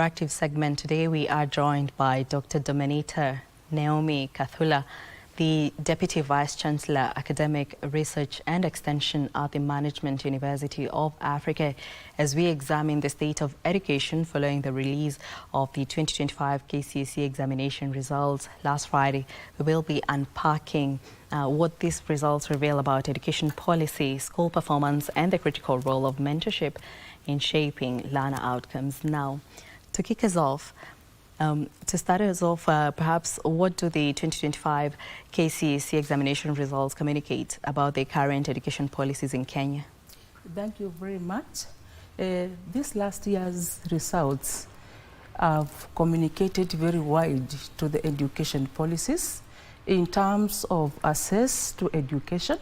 Active segment today, we are joined by Dr.Domeniter, Naomi, Kathula, the Deputy Vice Chancellor, Academic Research and Extension at the Management University of Africa, as we examine the state of education following the release of the 2025 KCSE examination results last Friday. We will be unpacking what these results reveal about education policy, school performance, and the critical role of mentorship in shaping learner outcomes. Now, to kick us off, to start us off, perhaps what do the 2025 KCSE examination results communicate about the current education policies in Kenya? Thank you very much. This last year's results have communicated very wide to the education policies in terms of access to education,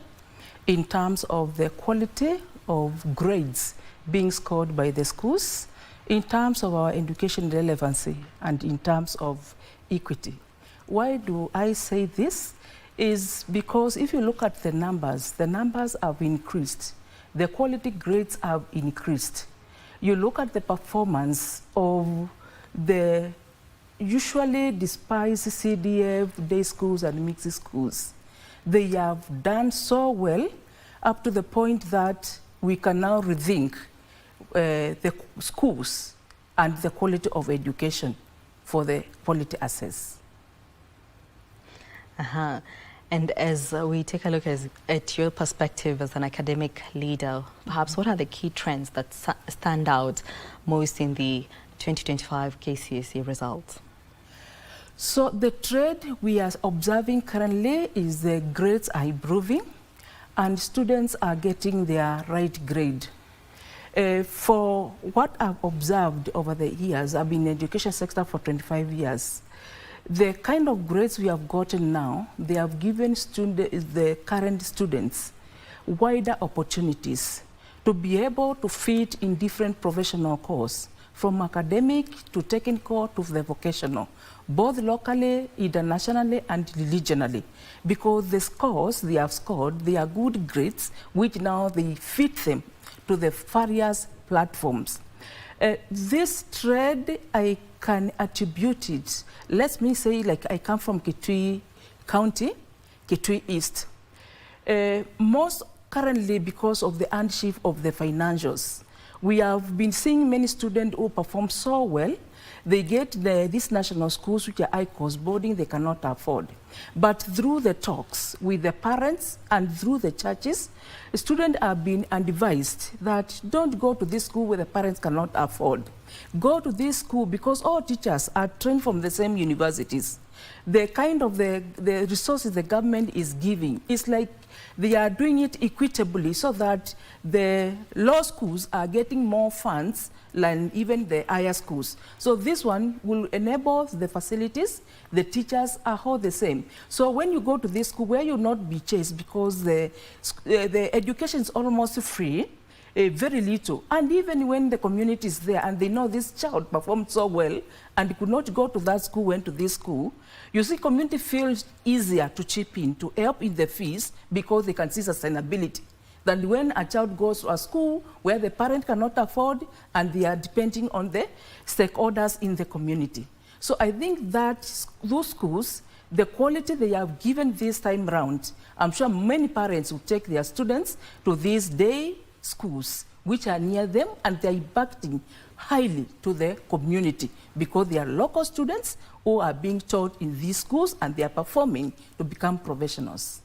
in terms of the quality of grades being scored by the schools, in terms of our education relevancy, and in terms of equity. Why do I say this? Is because if you look at the numbers have increased. The quality grades have increased. You look at the performance of the usually despised CDF, day schools and mixed schools. They have done so well up to the point that we can now rethink the schools and the quality of education for the quality access. And as we take a look at your perspective as an academic leader, perhaps what are the key trends that stand out most in the 2025 KCSE results? So the trend we are observing currently is the grades are improving and students are getting their right grade. For what I've observed over the years, I've been in the education sector for 25 years. The kind of grades we have gotten now, they have given the current students wider opportunities to be able to fit in different professional courses, from academic to technical to the vocational, both locally, internationally, and regionally. Because the scores they have scored, they are good grades, which now they fit them to the various platforms. This trend, I can attribute it, let me say, like I come from Kitui County, Kitui East. Most currently because of the hardship of the financials. We have been seeing many students who perform so well. They get these national schools which are high-cost boarding they cannot afford. But through the talks with the parents and through the churches, students are being advised that don't go to this school where the parents cannot afford. Go to this school because all teachers are trained from the same universities. The kind of the resources the government is giving is like they are doing it equitably so that the law schools are getting more funds than even the higher schools. So this one will enable the facilities, the teachers are all the same. So when you go to this school where you'll not be chased because the education is almost free, very little. And even when the community is there and they know this child performed so well and could not go to that school, went to this school, you see community feels easier to chip in, to help in the fees because they can see sustainability than when a child goes to a school where the parent cannot afford and they are depending on the stakeholders in the community. So I think that those schools, the quality they have given this time round, I'm sure many parents will take their students to these day schools which are near them and they are impacting highly to the community because they are local students who are being taught in these schools and they are performing to become professionals.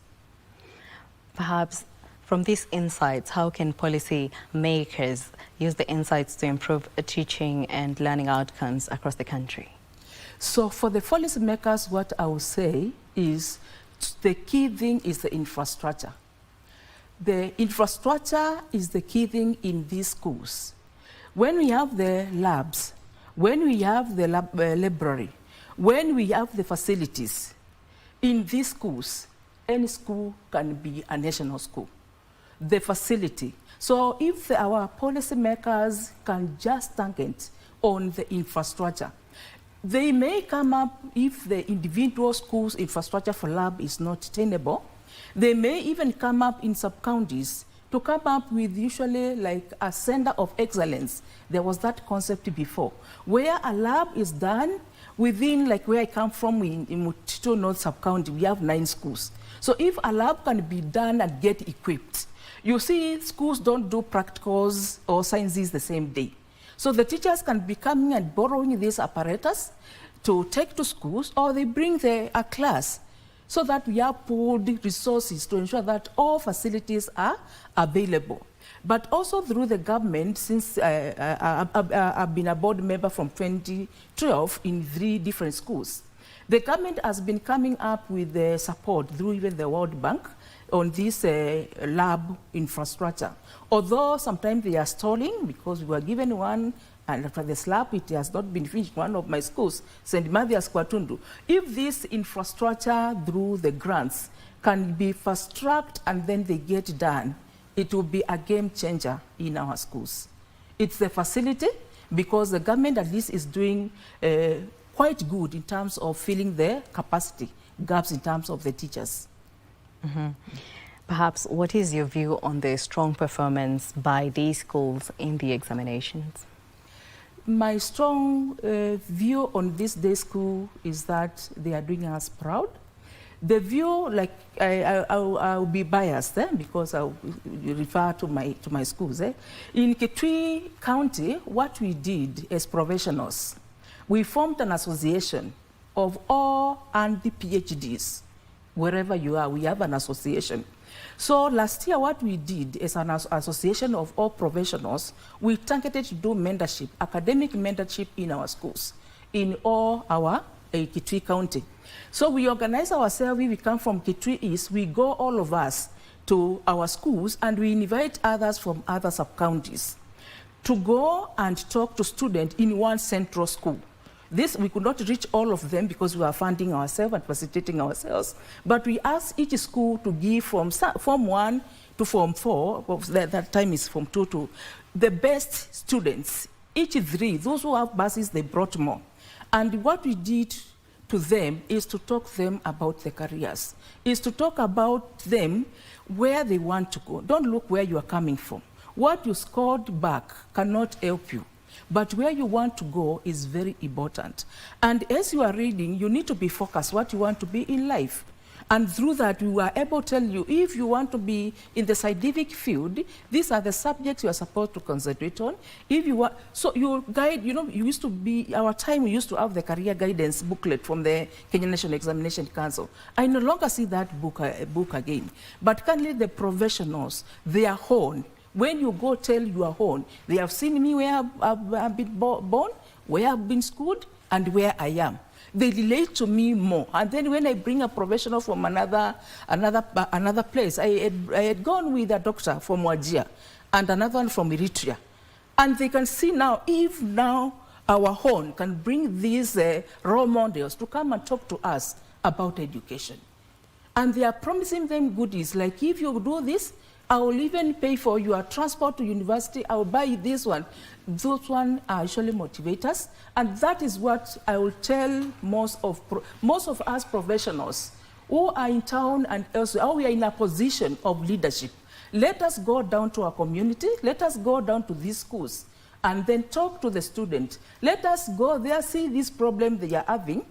Perhaps from these insights, how can policy makers use the insights to improve teaching and learning outcomes across the country? So for the policy makers, what I would say is the key thing is the infrastructure. The infrastructure is the key thing in these schools. When we have the labs, when we have the library, when we have the facilities in these schools, any school can be a national school. The facility. So if our policy makers can just target on the infrastructure, they may come up if the individual schools' infrastructure for lab is not tenable. They may even come up in sub-counties to come up with usually like a center of excellence. There was that concept before, where a lab is done within, like where I come from in Mutito North Sub-County, we have 9 schools. So if a lab can be done and get equipped, you see schools don't do practicals or sciences the same day. So the teachers can be coming and borrowing this apparatus to take to schools, or they bring a class, so that we have pooled resources to ensure that all facilities are available. But also through the government, since I've been a board member from 2012 in 3 different schools, the government has been coming up with the support through even the World Bank on this lab infrastructure. Although sometimes they are stalling because we were given one, and after the slab, it has not been finished. One of my schools, St. Mathias Kwatundu. If this infrastructure through the grants can be fast-tracked and then they get done, it will be a game changer in our schools. It's the facility, because the government at least is doing quite good in terms of filling the capacity gaps in terms of the teachers. Mm-hmm. Perhaps what is your view on the strong performance by these schools in the examinations? My strong view on this day school is that they are doing us proud. The view, like I'll be biased because I'll refer to my schools. In Kitui County, what we did as professionals, we formed an association of all and the PhDs. Wherever you are, we have an association. So last year, what we did as an association of all professionals, we targeted to do mentorship, academic mentorship in our schools, in all our Kitui County. So we organize ourselves. We come from Kitui East. We go, all of us, to our schools, and we invite others from other sub-counties to go and talk to students in one central school. This, we could not reach all of them because we are funding ourselves and facilitating ourselves. But we asked each school to give from Form 1 to Form 4, that time is Form 2 to the best students. Each 3, those who have buses, they brought more. And what we did to them is to talk to them about their careers, is to talk about them where they want to go. Don't look where you are coming from. What you scored back cannot help you. But where you want to go is very important. And as you are reading, you need to be focused what you want to be in life. And through that, we were able to tell you, if you want to be in the scientific field, these are the subjects you are supposed to concentrate on. If you want, so your guide, you know, you used to be, our time, we used to have the career guidance booklet from the Kenya National Examination Council. I no longer see that book again. But currently, the professionals, they are honed. When you go tell your own, they have seen me where I've been born, where I've been schooled, and where I am. They relate to me more. And then when I bring a professional from another place, I had gone with a doctor from Wajir and another one from Eritrea. And they can see now, if now our own can bring these role models to come and talk to us about education. And they are promising them goodies, like if you do this, I will even pay for your transport to university. I will buy this one. Those ones are actually motivators. And that is what I will tell most of us professionals who are in town and elsewhere, how we are in a position of leadership. Let us go down to our community. Let us go down to these schools and then talk to the students. Let us go there, see this problem they are having.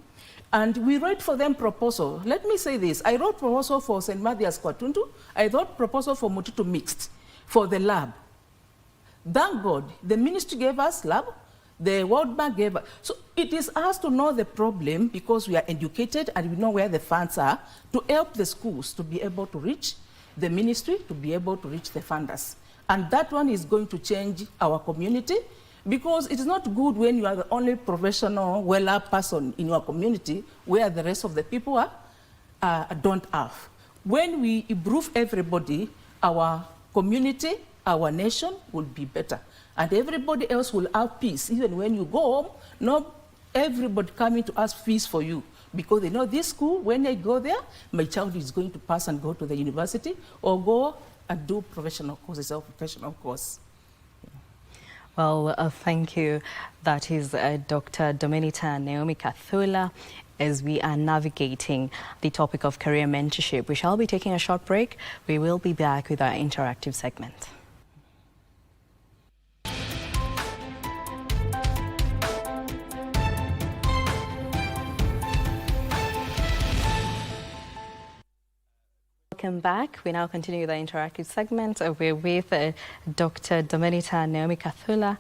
And we write for them proposal. Let me say this. I wrote proposal for St. Mathias Kwatundu. I wrote proposal for Mutito Mixed for the lab. Thank God, the ministry gave us lab, the World Bank gave us. So it is us to know the problem because we are educated and we know where the funds are to help the schools to be able to reach the ministry, to be able to reach the funders. And that one is going to change our community. Because it is not good when you are the only professional, well-up person in your community where the rest of the people don't have. When we improve everybody, our community, our nation will be better. And everybody else will have peace. Even when you go home, not everybody coming to ask fees for you. Because they know this school, when I go there, my child is going to pass and go to the university or go and do professional courses or professional course. Well, thank you. That is Dr. Domeniter Naomi Kathula, as we are navigating the topic of career mentorship. We shall be taking a short break. We will be back with our interactive segment. Welcome back. We now continue with the interactive segment. We're with Dr.Domeniter Naomi Kathula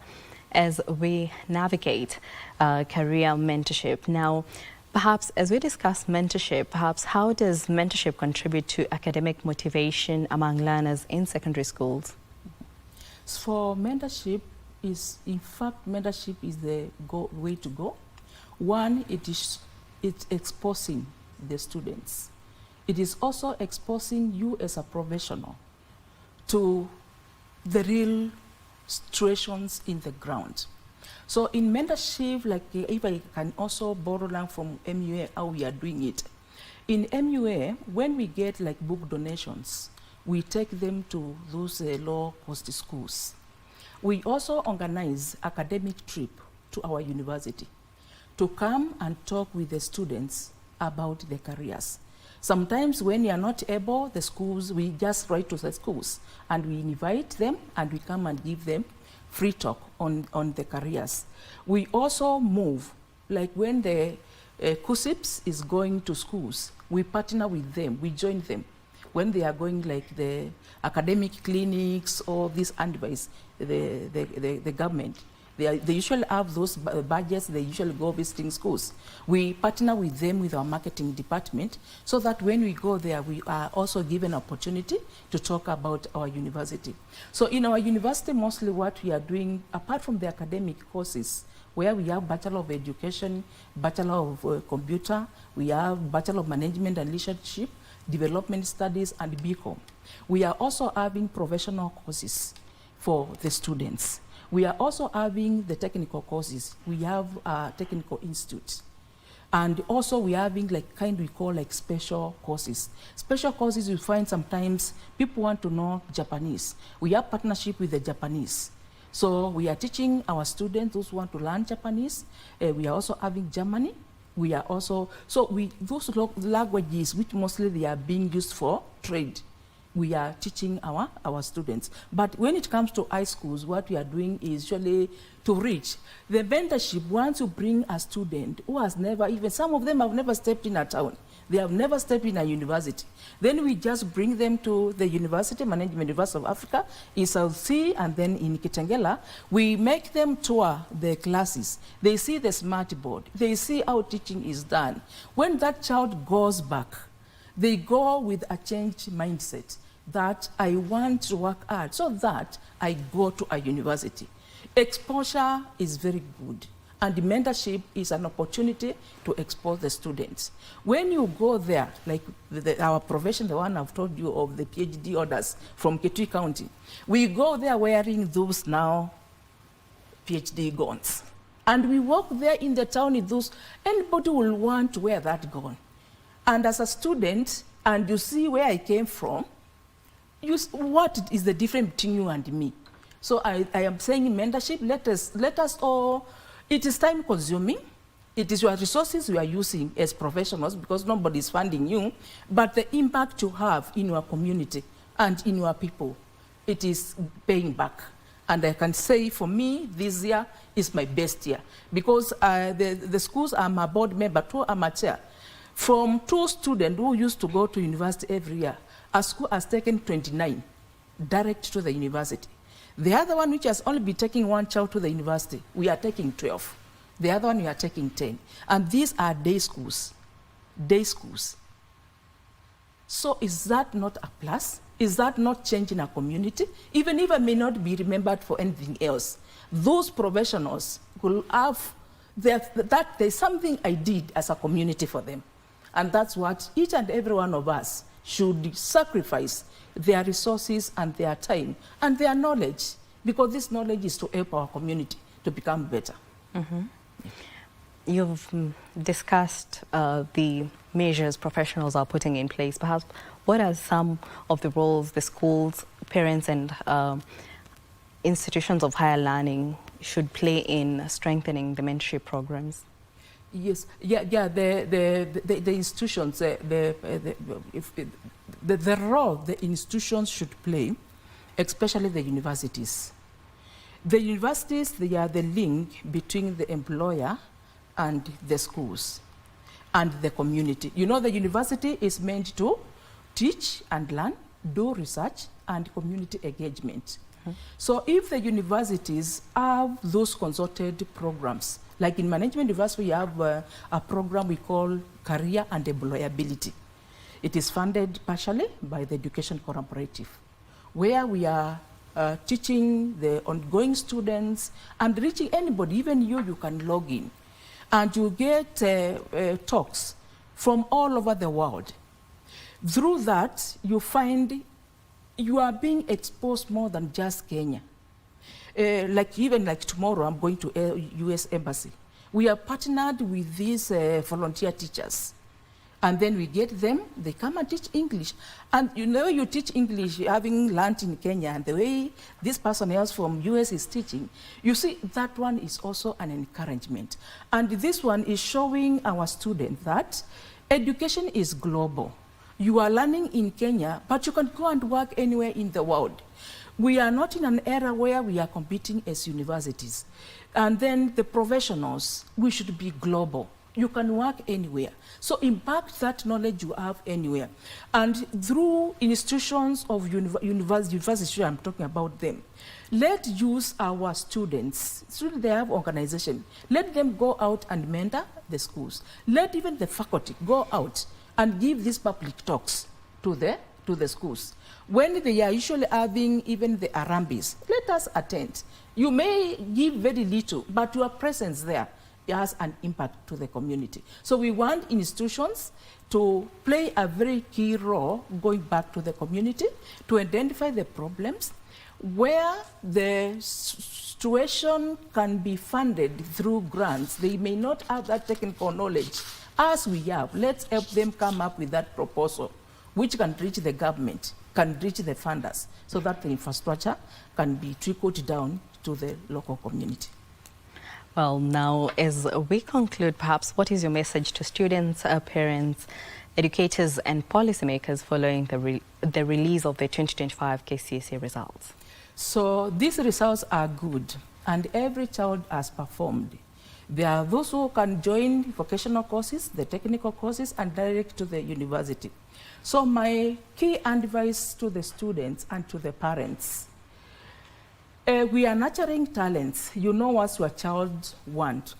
as we navigate career mentorship. Now, perhaps as we discuss mentorship, perhaps how does mentorship contribute to academic motivation among learners in secondary schools? For mentorship, mentorship is the way to go. One, it's exposing the students. It is also exposing you as a professional to the real situations in the ground. So in mentorship, like if I can also borrow down from MUA how we are doing it. In MUA, when we get like book donations, we take them to those low-cost schools. We also organize academic trip to our university to come and talk with the students about their careers. Sometimes when you are not able, the schools, we just write to the schools and we invite them and we come and give them free talk on the careers. We also move, like when the CUSIPs is going to schools, we partner with them, we join them. When they are going like the academic clinics or this advice, the government, they usually have those budgets, they usually go visiting schools. We partner with them with our marketing department so that when we go there, we are also given opportunity to talk about our university. So in our university, mostly what we are doing, apart from the academic courses, where we have Bachelor of Education, Bachelor of Computer, we have Bachelor of Management and Leadership, Development Studies, and BCom. We are also having professional courses for the students. We are also having the technical courses. We have technical institutes. And also we are having like we call like special courses. Special courses you find sometimes people want to know Japanese. We have partnership with the Japanese. So we are teaching our students, those who want to learn Japanese. We are also having Germany. We are also, those languages which mostly they are being used for trade, we are teaching our students. But when it comes to high schools, what we are doing is usually to reach the mentorship. Once you bring a student who has never, even some of them have never stepped in a town, they have never stepped in a university, then we just bring them to the university, Management University of Africa, in South Sea, and then in Kitengela. We make them tour the classes. They see the smart board. They see how teaching is done. When that child goes back, they go with a changed mindset that I want to work hard so that I go to a university. Exposure is very good, and the mentorship is an opportunity to expose the students. When you go there, like our profession, the one I've told you of the PhD orders from Kitui County, we go there wearing those now PhD gowns. And we walk there in the town with those, anybody will want to wear that gown. And as a student, and you see where I came from, what is the difference between you and me? So I am saying in mentorship, let us all, it is time consuming. It is your resources you are using as professionals because nobody is funding you, but the impact you have in your community and in your people, it is paying back. And I can say for me, this year is my best year because the schools I'm a board member, too, I'm a chair. From 2 students who used to go to university every year, a school has taken 29 direct to the university. The other one, which has only been taking 1 child to the university, we are taking 12. The other one, we are taking 10. And these are day schools. Day schools. So is that not a plus? Is that not changing our community? Even if I may not be remembered for anything else, those professionals will have that there's something I did as a community for them. And that's what each and every one of us should sacrifice their resources and their time and their knowledge, because this knowledge is to help our community to become better. Mm-hmm. You've discussed the measures professionals are putting in place. Perhaps what are some of the roles the schools, parents and institutions of higher learning should play in strengthening the mentorship programs? Yes, yeah. The institutions, the role the institutions should play, especially the universities. The universities, they are the link between the employer and the schools and the community. You know, the university is meant to teach and learn, do research, and community engagement. So if the universities have those consulted programs, like in Management University, we have a program we call Career and Employability. It is funded partially by the Education Collaborative, where we are teaching the ongoing students and reaching anybody, even you can log in. And you get talks from all over the world. Through that, you find you are being exposed more than just Kenya. Even like tomorrow, I'm going to US Embassy. We are partnered with these volunteer teachers. And then we get them, they come and teach English. And you know, you teach English, having learned in Kenya, and the way this person else from US is teaching, you see, that one is also an encouragement. And this one is showing our students that education is global. You are learning in Kenya, but you can go and work anywhere in the world. We are not in an era where we are competing as universities. And then the professionals, we should be global. You can work anywhere. So impact that knowledge you have anywhere. And through institutions of university, I'm talking about them, let's use our students, they have organization, let them go out and mentor the schools. Let even the faculty go out and give these public talks to the schools. When they are usually having even the Arambis, let us attend. You may give very little, but your presence there has an impact to the community. So we want institutions to play a very key role going back to the community to identify the problems where the situation can be funded through grants. They may not have that technical knowledge as we have. Let's help them come up with that proposal which can reach the government, can reach the funders, so that the infrastructure can be trickled down to the local community. Well, now, as we conclude, perhaps what is your message to students, parents, educators and policymakers following the release of the 2025 KCSE results? So these results are good, and every child has performed. There are those who can join vocational courses, the technical courses, and direct to the university. So my key advice to the students and to the parents, we are nurturing talents. You know what your child wants.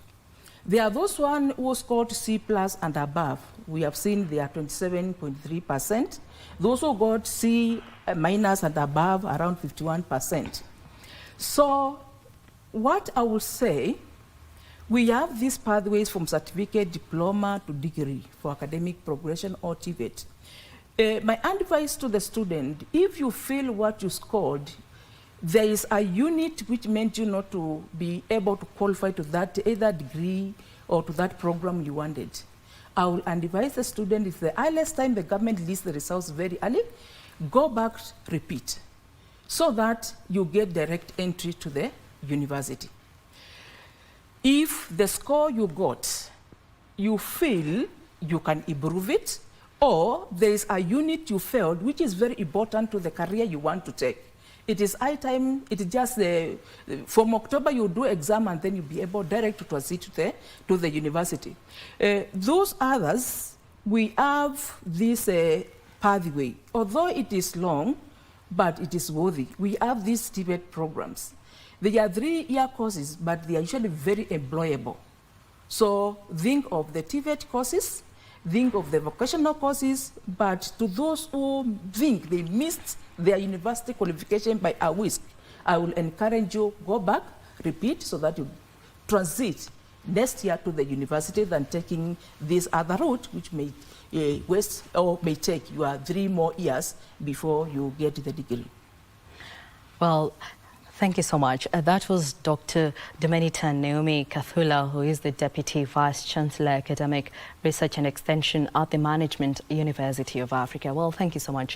There are those who scored C+ and above. We have seen they are 27.3%. Those who got C- and above, around 51%. So what I will say, we have these pathways from certificate, diploma to degree for academic progression or TVET. My advice to the student, if you feel what you scored, there is a unit which meant you not to be able to qualify to that either degree or to that program you wanted. I will advise the student, if the earliest time the government lists the results very early, go back, repeat, so that you get direct entry to the university. If the score you got, you feel you can improve it, or there is a unit you failed, which is very important to the career you want to take, it is high time, it is just from October you do exam and then you'll be able direct to proceed to the university. Those others, we have this pathway. Although it is long, but it is worthy. We have these TVET programs. They are 3-year courses, but they are usually very employable. So think of the TVET courses, think of the vocational courses, but to those who think they missed their university qualification by a whisk, I will encourage you, go back, repeat, so that you transit next year to the university than taking this other route, which may waste or may take you 3 more years before you get the degree. Well, thank you so much. That was Dr. Domeniter Naomi Kathula, who is the Deputy Vice Chancellor, Academic Research and Extension at the Management University of Africa. Well, thank you so much.